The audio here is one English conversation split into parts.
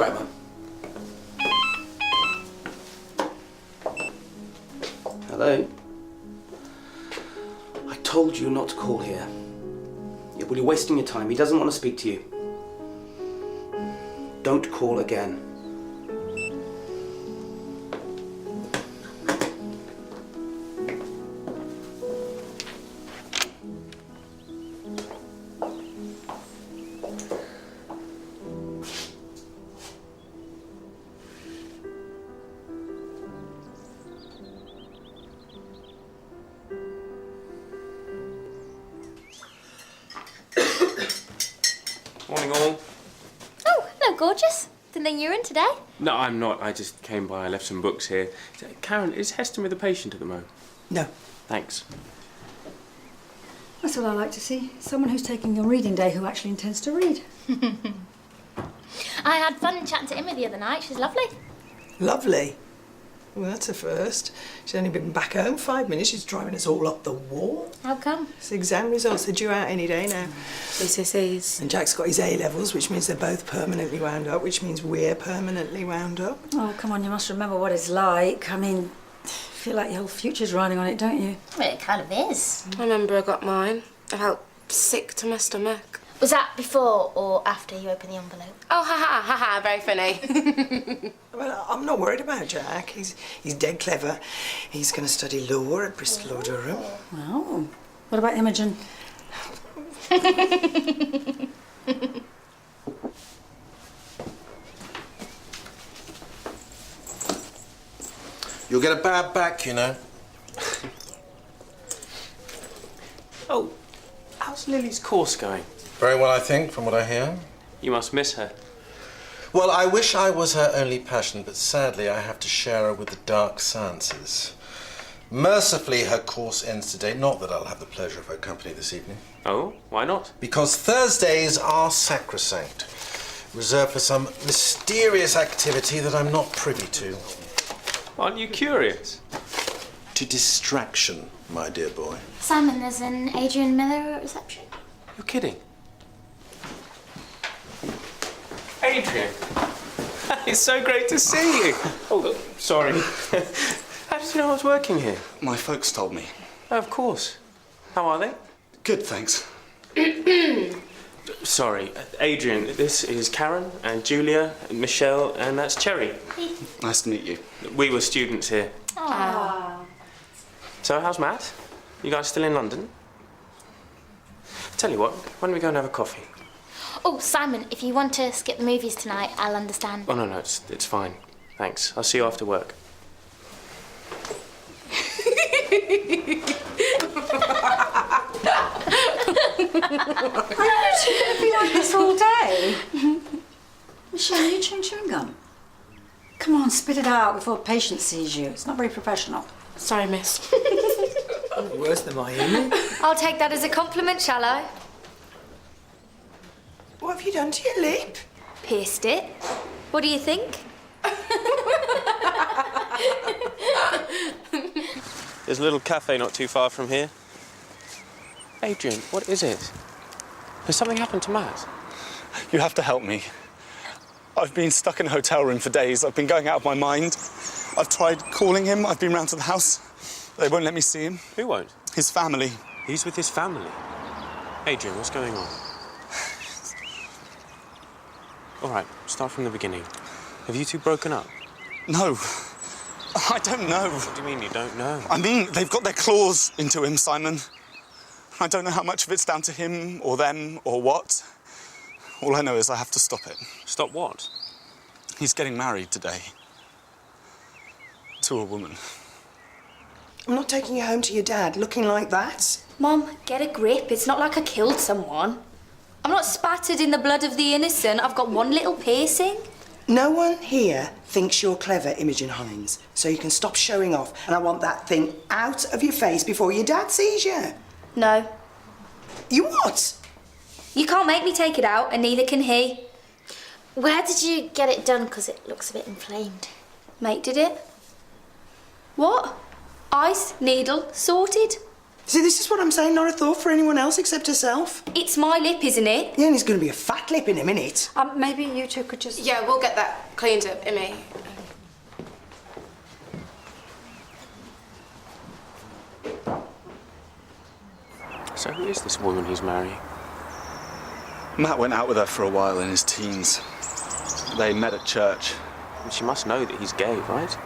right, Mum. Hello? I told you not to call here. Yeah, well, you're wasting your time. He doesn't want to speak to you. Don't call again. Morning, all. Oh, hello, gorgeous. Didn't think you were in today. No, I'm not. I just came by. I left some books here. Karen, is Heston with a patient at the moment? No. Thanks. That's what I like to see. Someone who's taking a reading day who actually intends to read. I had fun chatting to Emma the other night. She's lovely. Lovely. Well, that's a first. She's only been back home 5 minutes. She's driving us all up the wall. How come? It's exam results. They're due out any day now. GCSEs. And Jack's got his A-levels, which means they're both permanently wound up, which means we're permanently wound up. Oh, come on, you must remember what it's like. I mean, I feel like your whole future's riding on it, don't you? Well, it kind of is. I remember I got mine. I felt sick to my stomach. Was that before or after you opened the envelope? Oh, ha ha, very funny. Well, I'm not worried about Jack. He's dead clever. He's going to study law at Bristol or Durham. Oh. What about Imogen? You'll get a bad back, you know. Oh, how's Lily's course going? Very well, I think, from what I hear. You must miss her. Well, I wish I was her only passion, but sadly I have to share her with the dark sciences. Mercifully, her course ends today. Not that I'll have the pleasure of her company this evening. Oh, why not? Because Thursdays are sacrosanct, reserved for some mysterious activity that I'm not privy to. Aren't you curious? To distraction, my dear boy. Simon, there's an Adrian Miller at reception. You're kidding. Adrian, it's so great to see you. Oh, sorry. How did you know I was working here? My folks told me. Oh, of course. How are they? Good, thanks. Sorry, Adrian, this is Karen and Julia and Michelle, and that's Cherry. Nice to meet you. We were students here. Aww. So, how's Matt? You guys still in London? Tell you what, why don't we go and have a coffee? Oh, Simon, if you want to skip the movies tonight, I'll understand. Oh, no, it's fine. Thanks. I'll see you after work. Are you going to be like this all day? Michelle, are you chewing chewing gum? Come on, spit it out before a patient sees you. It's not very professional. Sorry, miss. Worse than my evening. I'll take that as a compliment, shall I? What have you done to your lip? Pierced it. What do you think? There's a little cafe not too far from here. Adrian, what is it? Has something happened to Matt? You have to help me. I've been stuck in a hotel room for days. I've been going out of my mind. I've tried calling him. I've been round to the house. They won't let me see him. Who won't? His family. He's with his family. Adrian, what's going on? All right, start from the beginning. Have you two broken up? No. I don't know. What do you mean you don't know? I mean, they've got their claws into him, Simon. I don't know how much of it's down to him or them or what. All I know is I have to stop it. Stop what? He's getting married today. To a woman. I'm not taking you home to your dad looking like that. Mom, get a grip. It's not like I killed someone. I'm not spattered in the blood of the innocent. I've got one little piercing. No one here thinks you're clever, Imogen Hines, so you can stop showing off, and I want that thing out of your face before your dad sees you. No. You what? You can't make me take it out, and neither can he. Where did you get it done? Because it looks a bit inflamed. Mate did it. What? Ice, needle, sorted. See, this is what I'm saying, not a thought for anyone else except herself. It's my lip, isn't it? Yeah, and he's going to be a fat lip in a minute. Maybe you two could just... Yeah, we'll get that cleaned up, Amy. So who is this woman he's marrying? Matt went out with her for a while in his teens. They met at church. She must know that he's gay, right?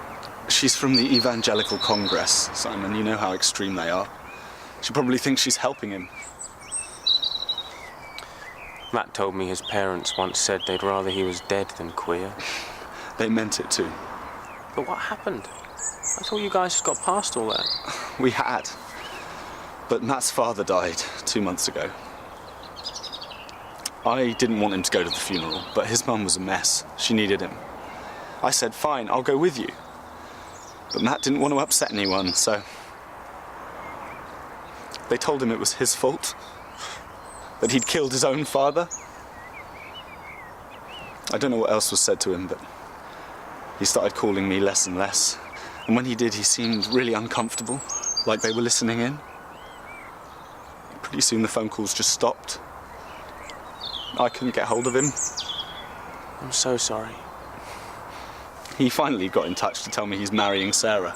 She's from the Evangelical Congress, Simon. You know how extreme they are. She probably thinks she's helping him. Matt told me his parents once said they'd rather he was dead than queer. They meant it too. But what happened? I thought you guys had got past all that. We had. But Matt's father died 2 months ago. I didn't want him to go to the funeral, but his mum was a mess. She needed him. I said, fine, I'll go with you. But Matt didn't want to upset anyone, so... They told him it was his fault. That he'd killed his own father. I don't know what else was said to him, but... he started calling me less and less. And when he did, he seemed really uncomfortable, like they were listening in. Pretty soon the phone calls just stopped. I couldn't get hold of him. I'm so sorry. He finally got in touch to tell me he's marrying Sarah.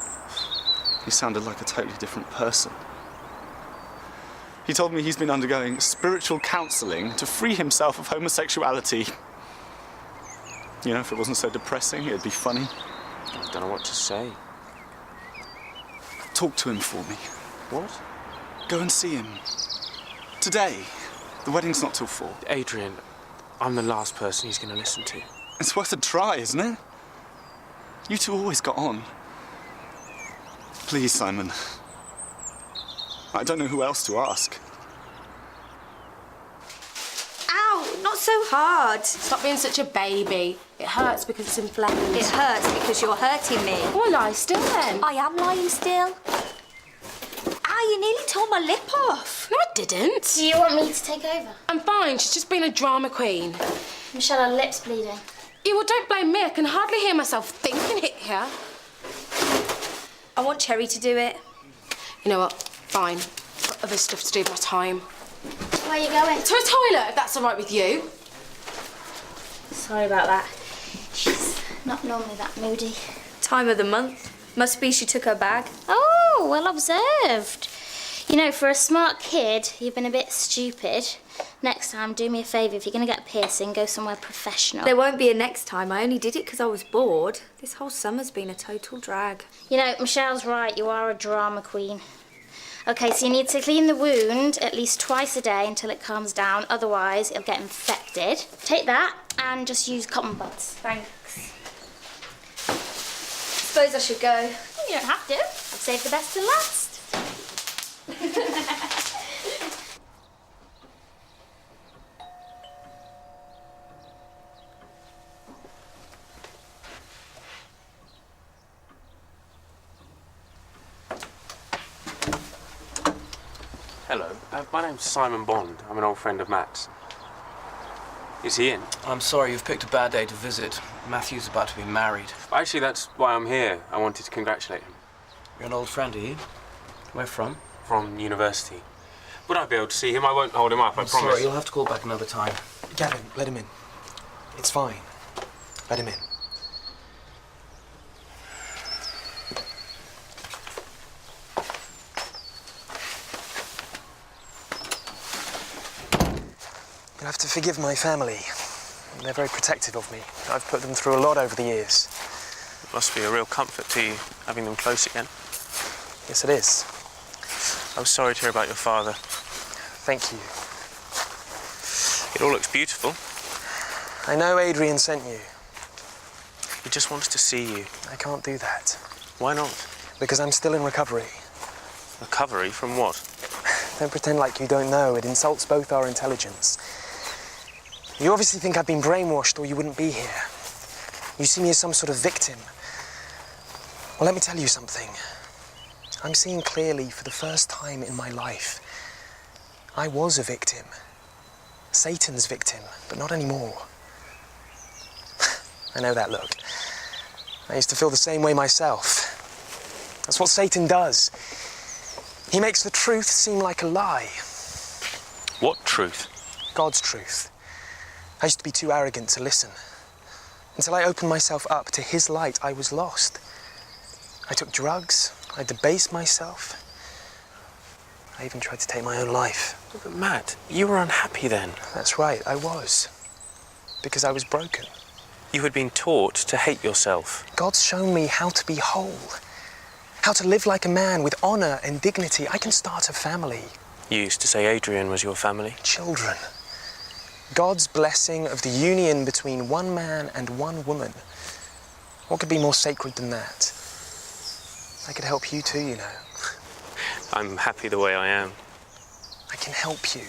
He sounded like a totally different person. He told me he's been undergoing spiritual counselling to free himself of homosexuality. You know, if it wasn't so depressing, it'd be funny. I don't know what to say. Talk to him for me. What? Go and see him. Today. The wedding's not till 4. Adrian, I'm the last person he's going to listen to. It's worth a try, isn't it? You two always got on. Please, Simon. I don't know who else to ask. Ow, not so hard. Stop being such a baby. It hurts because it's inflamed. It hurts because you're hurting me. Well, lie still then. I am lying still. Ow, you nearly tore my lip off. No, I didn't. Do you want me to take over? I'm fine. She's just been a drama queen. Michelle, her lip's bleeding. Yeah, well, don't blame me. I can hardly hear myself thinking it here. I want Cherry to do it. You know what? Fine. Got other stuff to do with my time. Where are you going? To a toilet, if that's all right with you. Sorry about that. She's not normally that moody. Time of the month. Must be she took her bag. Oh, well observed. You know, for a smart kid, you've been a bit stupid. Next time, do me a favour. If you're going to get a piercing, go somewhere professional. There won't be a next time. I only did it because I was bored. This whole summer's been a total drag. You know, Michelle's right. You are a drama queen. OK, so you need to clean the wound at least twice a day until it calms down. Otherwise, it'll get infected. Take that and just use cotton buds. Thanks. Suppose I should go. You don't have to. I've saved the best till last. Hello, my name's Simon Bond. I'm an old friend of Matt's. Is he in? I'm sorry, you've picked a bad day to visit. Matthew's about to be married. Actually, that's why I'm here. I wanted to congratulate him. You're an old friend, are you? Where from? From university. Would I be able to see him? I won't hold him up, I promise. Sorry, you'll have to call back another time. Gavin, let him in. It's fine. Let him in. You'll have to forgive my family. They're very protective of me. I've put them through a lot over the years. It must be a real comfort to you, having them close again. Yes, it is. I was sorry to hear about your father. Thank you. It all looks beautiful. I know Adrian sent you. He just wants to see you. I can't do that. Why not? Because I'm still in recovery. Recovery from what? Don't pretend like you don't know. It insults both our intelligence. You obviously think I've been brainwashed or you wouldn't be here. You see me as some sort of victim. Well, let me tell you something. I'm seeing clearly for the first time in my life. I was a victim. Satan's victim, but not anymore. I know that look. I used to feel the same way myself. That's what Satan does. He makes the truth seem like a lie. What truth? God's truth. I used to be too arrogant to listen. Until I opened myself up to his light, I was lost. I took drugs. I debased myself. I even tried to take my own life. But Matt, you were unhappy then. That's right, I was. Because I was broken. You had been taught to hate yourself. God's shown me how to be whole. How to live like a man with honor and dignity. I can start a family. You used to say Adrian was your family. Children. God's blessing of the union between one man and one woman. What could be more sacred than that? I could help you too, you know. I'm happy the way I am. I can help you.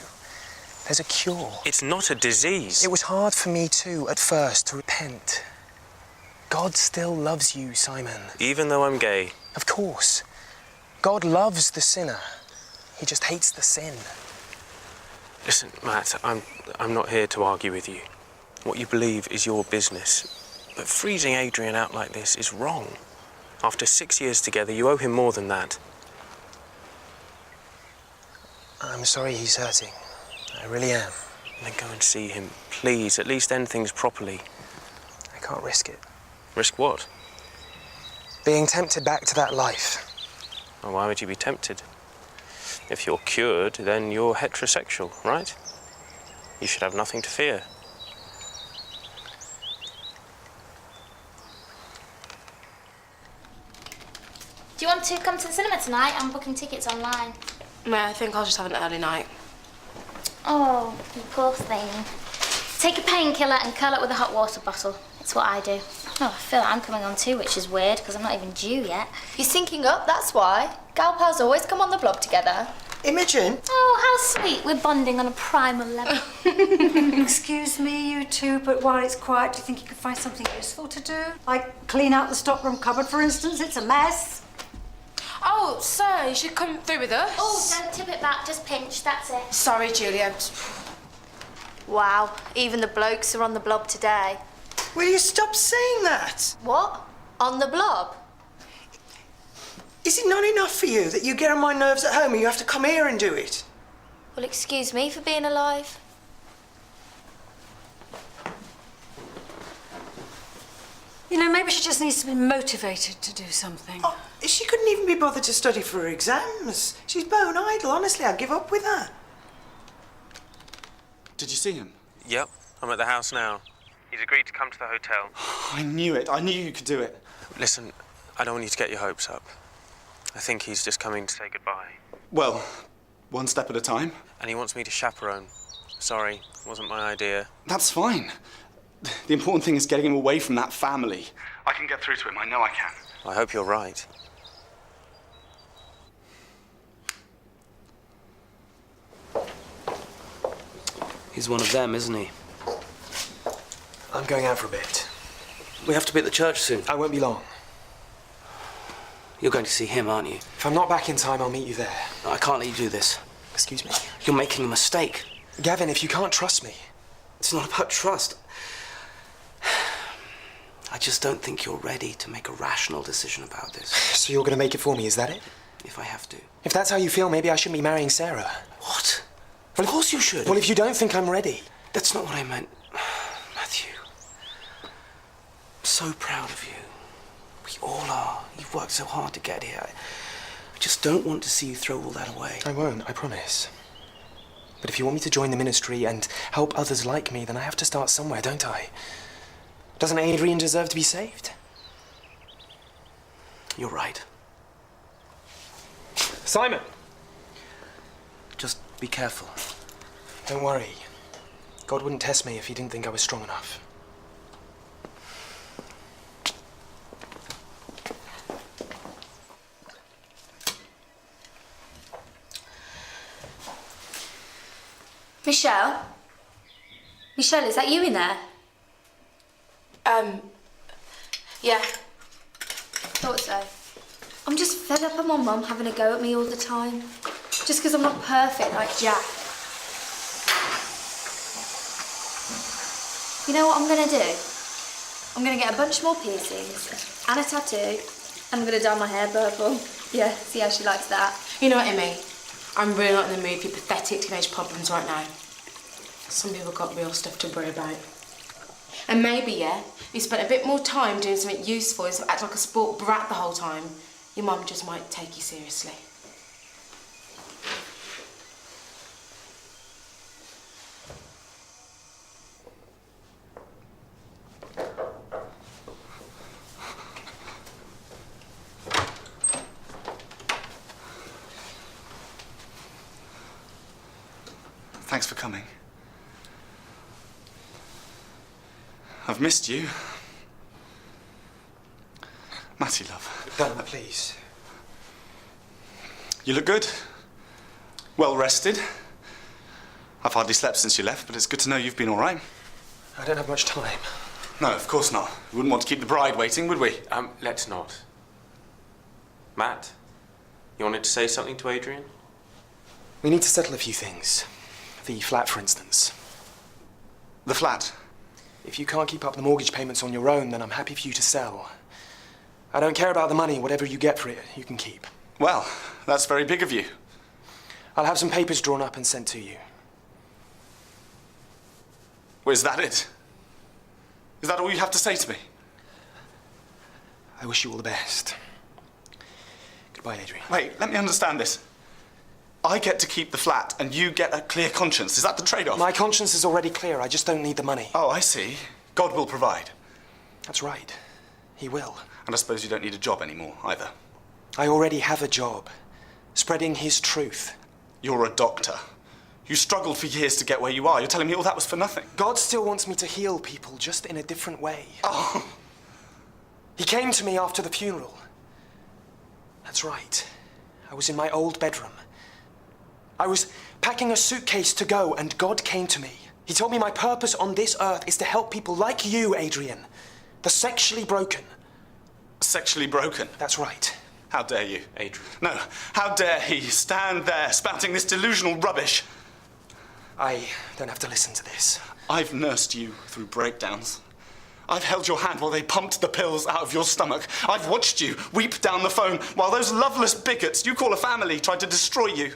There's a cure. It's not a disease. It was hard for me too, at first, to repent. God still loves you, Simon. Even though I'm gay? Of course. God loves the sinner. He just hates the sin. Listen, Matt, I'm not here to argue with you. What you believe is your business. But freezing Adrian out like this is wrong. After 6 years together, you owe him more than that. I'm sorry he's hurting. I really am. Then go and see him, please. At least end things properly. I can't risk it. Risk what? Being tempted back to that life. Well, why would you be tempted? If you're cured, then you're heterosexual, right? You should have nothing to fear. Do you want to come to the cinema tonight? I'm booking tickets online. No, I think I'll just have an early night. Oh, you poor thing. Take a painkiller and curl it with a hot water bottle. It's what I do. Oh, I feel like I'm coming on too, which is weird because I'm not even due yet. You're syncing up, that's why. Gal pals always come on the blog together. Imogen? Oh, how sweet. We're bonding on a primal level. Excuse me, you two, but while it's quiet, do you think you could find something useful to do? Like clean out the stockroom cupboard, for instance? It's a mess. Oh, sir, you should come through with us. Oh, don't tip it back, just pinch, that's it. Sorry, Julia. Wow, even the blokes are on the blob today. Will you stop saying that? What? On the blob? Is it not enough for you that you get on my nerves at home and you have to come here and do it? Well, excuse me for being alive. You know, maybe she just needs to be motivated to do something. Oh, she couldn't even be bothered to study for her exams. She's bone idle. Honestly, I'd give up with her. Did you see him? Yep, I'm at the house now. He's agreed to come to the hotel. I knew it. I knew you could do it. Listen, I don't want you to get your hopes up. I think he's just coming to say goodbye. Well, one step at a time. And he wants me to chaperone. Sorry, wasn't my idea. That's fine. The important thing is getting him away from that family. I can get through to him. I know I can. I hope you're right. He's one of them, isn't he? I'm going out for a bit. We have to be at the church soon. I won't be long. You're going to see him, aren't you? If I'm not back in time, I'll meet you there. No, I can't let you do this. Excuse me? You're making a mistake. Gavin, if you can't trust me... It's not about trust. I just don't think you're ready to make a rational decision about this. So you're going to make it for me, is that it? If I have to. If that's how you feel, maybe I shouldn't be marrying Sarah. What? Well, of course you should. Well, if you don't think I'm ready... That's not what I meant. Matthew. I'm so proud of you. We all are. You've worked so hard to get here. I just don't want to see you throw all that away. I won't, I promise. But if you want me to join the ministry and help others like me, then I have to start somewhere, don't I? Doesn't Adrian deserve to be saved? You're right. Simon! Just be careful. Don't worry. God wouldn't test me if he didn't think I was strong enough. Michelle? Michelle, is that you in there? Yeah. Thought so. I'm just fed up of my mum having a go at me all the time. Just because I'm not perfect like Jack. You know what I'm going to do? I'm going to get a bunch more piercings and a tattoo and I'm going to dye my hair purple. Yeah, see how she likes that. You know what, Emmy? I'm really not in the mood for your pathetic teenage problems right now. Some people got real stuff to worry about. And maybe, yeah, if you spent a bit more time doing something useful instead of acting like a sport brat the whole time, your mum just might take you seriously. Thanks for coming. I've missed you. Matty, love. Velma, please. You look good. Well rested. I've hardly slept since you left, but it's good to know you've been all right. I don't have much time. No, of course not. We wouldn't want to keep the bride waiting, would we? Let's not. Matt, you wanted to say something to Adrian? We need to settle a few things. The flat, for instance. The flat? If you can't keep up the mortgage payments on your own, then I'm happy for you to sell. I don't care about the money. Whatever you get for it, you can keep. Well, that's very big of you. I'll have some papers drawn up and sent to you. Well, is that it? Is that all you have to say to me? I wish you all the best. Goodbye, Adrian. Wait, let me understand this. I get to keep the flat and you get a clear conscience. Is that the trade-off? My conscience is already clear. I just don't need the money. Oh, I see. God will provide. That's right. He will. And I suppose you don't need a job anymore, either. I already have a job. Spreading his truth. You're a doctor. You struggled for years to get where you are. You're telling me all that was for nothing? God still wants me to heal people, just in a different way. Oh. He came to me after the funeral. That's right. I was in my old bedroom. I was packing a suitcase to go, and God came to me. He told me my purpose on this earth is to help people like you, Adrian. The sexually broken. Sexually broken? That's right. How dare you? Adrian. No, how dare he stand there spouting this delusional rubbish? I don't have to listen to this. I've nursed you through breakdowns. I've held your hand while they pumped the pills out of your stomach. I've watched you weep down the phone while those loveless bigots you call a family tried to destroy you.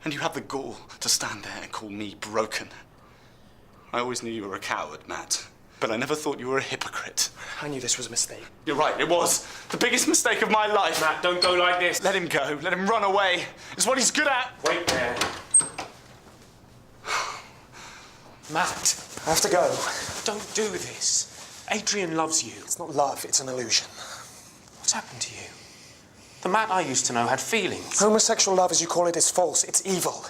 And you have the gall to stand there and call me broken. I always knew you were a coward, Matt. But I never thought you were a hypocrite. I knew this was a mistake. You're right, it was. The biggest mistake of my life. Matt, don't go like this. Let him go. Let him run away. It's what he's good at. Wait there. Matt, I have to go. Don't do this. Adrian loves you. It's not love, it's an illusion. What's happened to you? The Matt I used to know had feelings. Homosexual love, as you call it, is false. It's evil.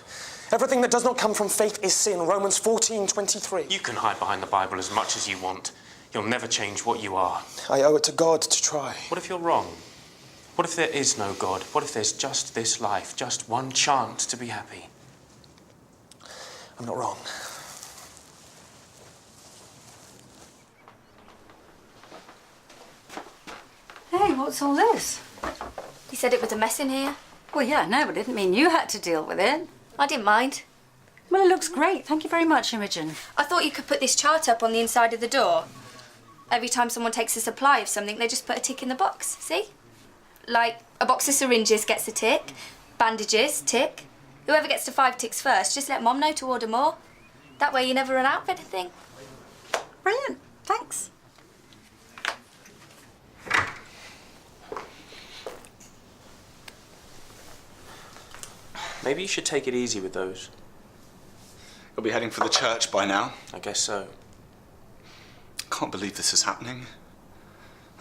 Everything that does not come from faith is sin. Romans 14:23. You can hide behind the Bible as much as you want. You'll never change what you are. I owe it to God to try. What if you're wrong? What if there is no God? What if there's just this life, just one chance to be happy? I'm not wrong. Hey, what's all this? He said it was a mess in here. Well, yeah, no, but it didn't mean you had to deal with it. I didn't mind. Well, it looks great. Thank you very much, Imogen. I thought you could put this chart up on the inside of the door. Every time someone takes a supply of something, they just put a tick in the box, see? Like, a box of syringes gets a tick, bandages, tick. Whoever gets to 5 ticks first, just let Mom know to order more. That way you never run out of anything. Brilliant. Thanks. Maybe you should take it easy with those. You'll be heading for the church by now. I guess so. Can't believe this is happening.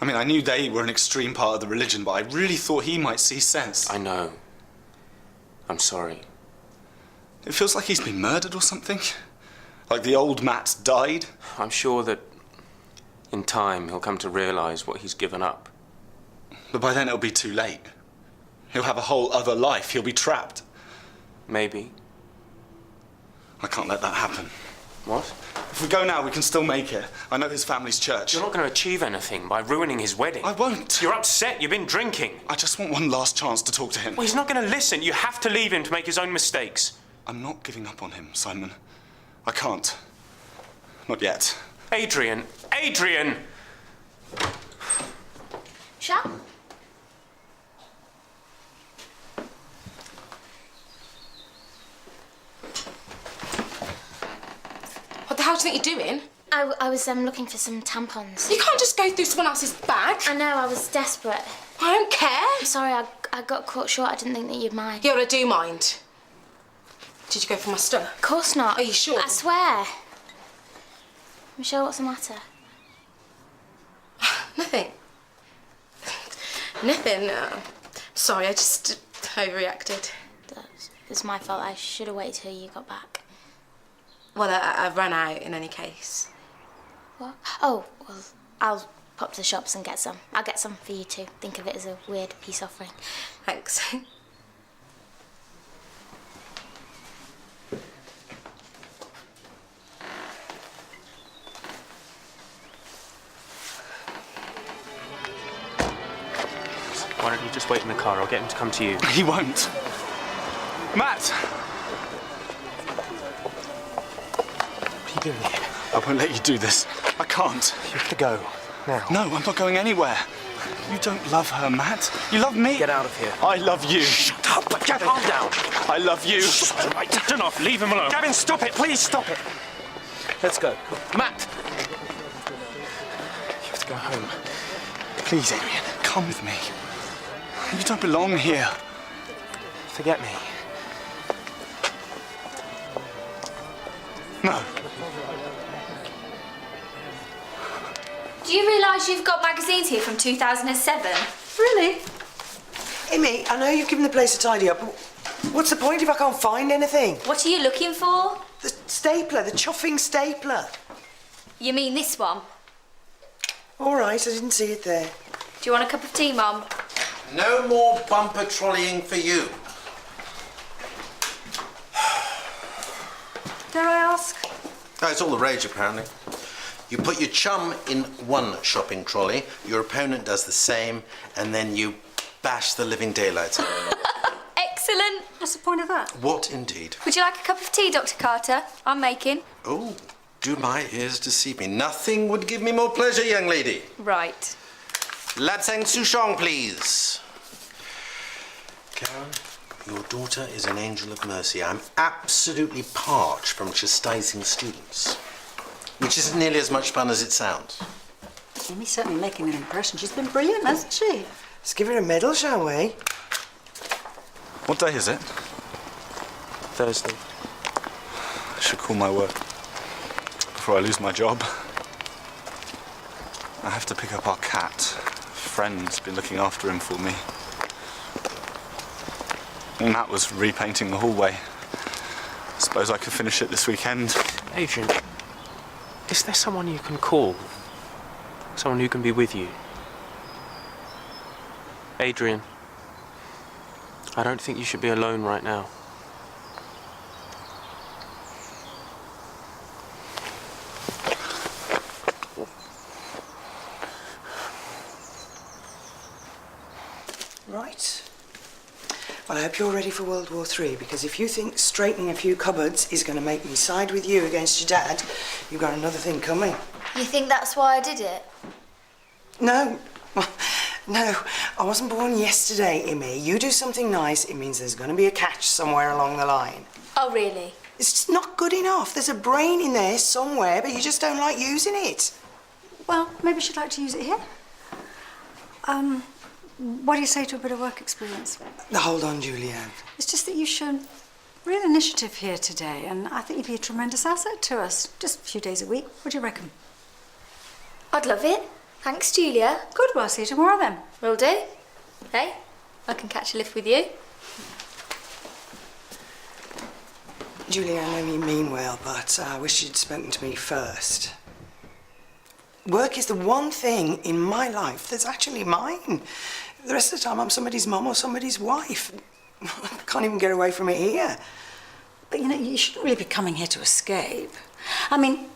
I mean, I knew they were an extreme part of the religion, but I really thought he might see sense. I know. I'm sorry. It feels like he's been murdered or something. Like the old Matt died. I'm sure that in time he'll come to realise what he's given up. But by then it'll be too late. He'll have a whole other life. He'll be trapped. Maybe. I can't let that happen. What? If we go now, we can still make it. I know his family's church. You're not going to achieve anything by ruining his wedding. I won't. You're upset. You've been drinking. I just want one last chance to talk to him. Well, he's not going to listen. You have to leave him to make his own mistakes. I'm not giving up on him, Simon. I can't. Not yet. Adrian! Adrian! Sham? do you think you're doing? I was looking for some tampons. You can't just go through someone else's bag. I know, I was desperate. I don't care. I'm sorry, I got caught short. I didn't think that you'd mind. Yeah, well, I do mind. Did you go for my stuff? Of course not. Are you sure? I swear. Michelle, what's the matter? Nothing. Nothing. Sorry, I just overreacted. It's my fault. I should have waited till you got back. Well, I ran out in any case. What? Oh, well, I'll pop to the shops and get some. I'll get some for you too. Think of it as a weird peace offering. Thanks. Why don't you just wait in the car? I'll get him to come to you. He won't. Matt! What are you doing here? I won't let you do this. I can't. You have to go. Now. No, I'm not going anywhere. You don't love her, Matt. You love me. Get out of here. I love you. Shut up! Gavin, calm down. I love you. Right, turn off. Leave him alone. Gavin, stop it. Please stop it. Let's go. Matt! You have to go home. Please, Adrian. Come with me. You don't belong here. Forget me. No. Do you realise you've got magazines here from 2007? Really? Amy, I know you've given the place a tidy up, but what's the point if I can't find anything? What are you looking for? The stapler, the chuffing stapler. You mean this one? All right, I didn't see it there. Do you want a cup of tea, Mum? No more bumper trolleying for you. Dare I ask? Oh, it's all the rage, apparently. You put your chum in one shopping trolley, your opponent does the same, and then you bash the living daylights out of them. Excellent. What's the point of that? What indeed? Would you like a cup of tea, Dr. Carter? I'm making. Oh, do my ears deceive me? Nothing would give me more pleasure, young lady. Right. Lapsang Souchong, please. Karen, your daughter is an angel of mercy. I'm absolutely parched from chastising students, which isn't nearly as much fun as it sounds. Amy's certainly making an impression. She's been brilliant, hasn't she? Let's give her a medal, shall we? What day is it? Thursday. I should call my work before I lose my job. I have to pick up our cat. A friend's been looking after him for me. Matt was repainting the hallway. Suppose I could finish it this weekend. Adrian, is there someone you can call? Someone who can be with you? Adrian, I don't think you should be alone right now. Right. Well, I hope you're ready for World War III, because if you think straightening a few cupboards is going to make me side with you against your dad, you've got another thing coming. You think that's why I did it? No. No, I wasn't born yesterday, Imi. You do something nice, it means there's going to be a catch somewhere along the line. Oh, really? It's just not good enough. There's a brain in there somewhere, but you just don't like using it. Well, maybe she'd like to use it here. What do you say to a bit of work experience? Hold on, Julianne. It's just that you've shown real initiative here today, and I think you'd be a tremendous asset to us. Just a few days a week. What do you reckon? I'd love it. Thanks, Julia. Good, well, I'll see you tomorrow then. Will do. Hey, I can catch a lift with you. Julianne, I know you mean well, but I wish you'd spoken to me first. Work is the one thing in my life that's actually mine. The rest of the time, I'm somebody's mum or somebody's wife. I can't even get away from it here. But, you know, you shouldn't really be coming here to escape. I mean,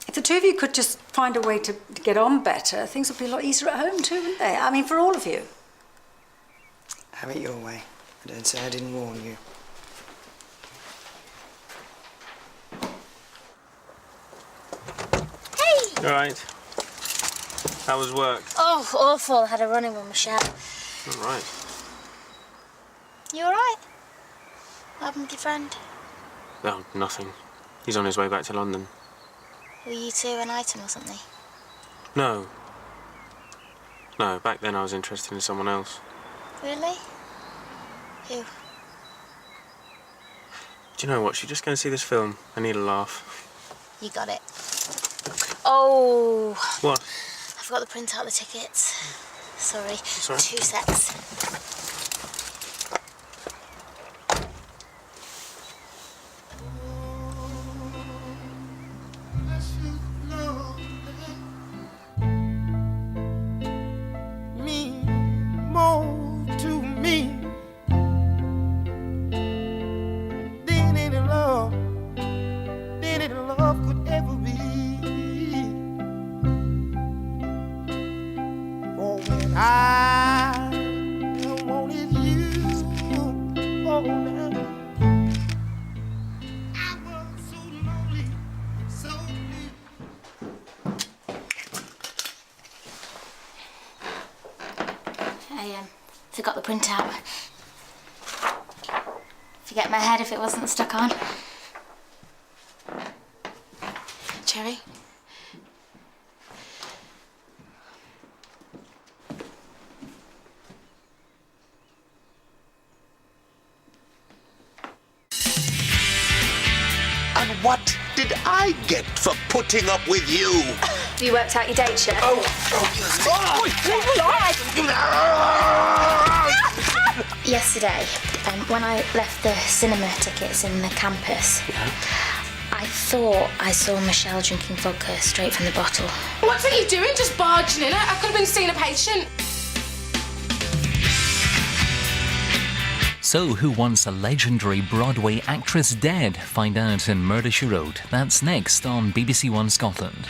if the two of you could just find a way to get on better, things would be a lot easier at home too, wouldn't they? I mean, for all of you. Have it your way. I don't say I didn't warn you. Hey! You all right? How was work? Oh, awful. I had a run-in with Michelle. All right. You all right? What happened with your friend? Oh, nothing. He's on his way back to London. Were you two an item or something? No. No, back then I was interested in someone else. Really? Who? Do you know what? Should we just go and see this film? I need a laugh. You got it. Oh! What? I forgot to print out the tickets. Sorry. Sorry? 2 secs. Forgot the printout. Forget my head if it wasn't stuck on. Cherry? And what did I get for putting up with you? Have you worked out your date yet? Yesterday, when I left the cinema tickets in the campus, I thought I saw Michelle drinking vodka straight from the bottle. What are you doing? Just barging in? I could have been seeing a patient. So, who wants a legendary Broadway actress dead? Find out in Murder, She Wrote. That's next on BBC1 Scotland.